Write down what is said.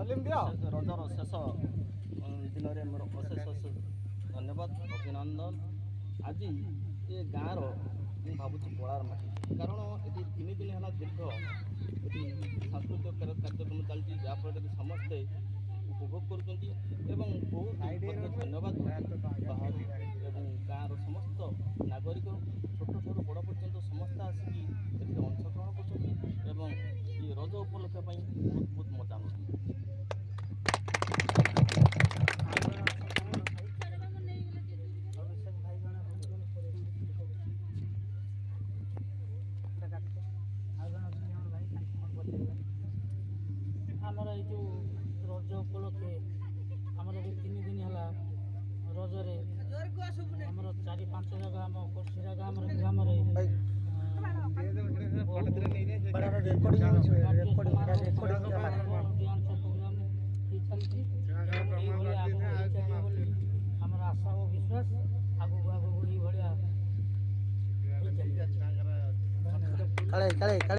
ରଜର ଶେଷ ଦିନରେ ମୋର ଅଶେଷ ଅଶେଷ ଧନ୍ୟବାଦ ଅଭିନନ୍ଦନ। ଆଜି ଏ ଗାଁର ମୁଁ ଭାବୁଛି ପଳାର ମାଟି, କାରଣ ଏଠି 3 ଦିନ ହେଲା ଦୀର୍ଘ ଏଠି ସାଂସ୍କୃତିକ କାର୍ଯ୍ୟକ୍ରମ ଚାଲିଛି, ଯାହାଫଳରେ କି ସମସ୍ତେ ଉପଭୋଗ କରୁଛନ୍ତି ଏବଂ ବହୁତ ମଧ୍ୟ ଧନ୍ୟବାଦ ବାହାରୁ ଏବଂ ଗାଁର ସମସ୍ତ ନାଗରିକ ଛୋଟଠାରୁ ବଡ଼ ପର୍ଯ୍ୟନ୍ତ ସମସ୍ତେ ଆସିକି ଏଥିରେ ଅଂଶଗ୍ରହଣ କରୁଛନ୍ତି ଏବଂ ଏ ରଜ ଉପଲକ୍ଷ ପାଇଁ ବହୁତ ବହୁତ ମଜା ନେଉଛନ୍ତି। ଆମର ଏଇ ଯେଉଁ ରଜ ଉପଲକ୍ଷେ ଆମର ଏବେ 3 ଦିନ ହେଲା ରଜରେ ଆମର 4-5 ଜାଗା ଆମ କୋର୍ସିରା ଆମର ଗ୍ରାମରେ ଆମର ଆଶା ଓ ବିଶ୍ୱାସ ଆଗକୁ ଆଗକୁ ଏଇଭଳିଆ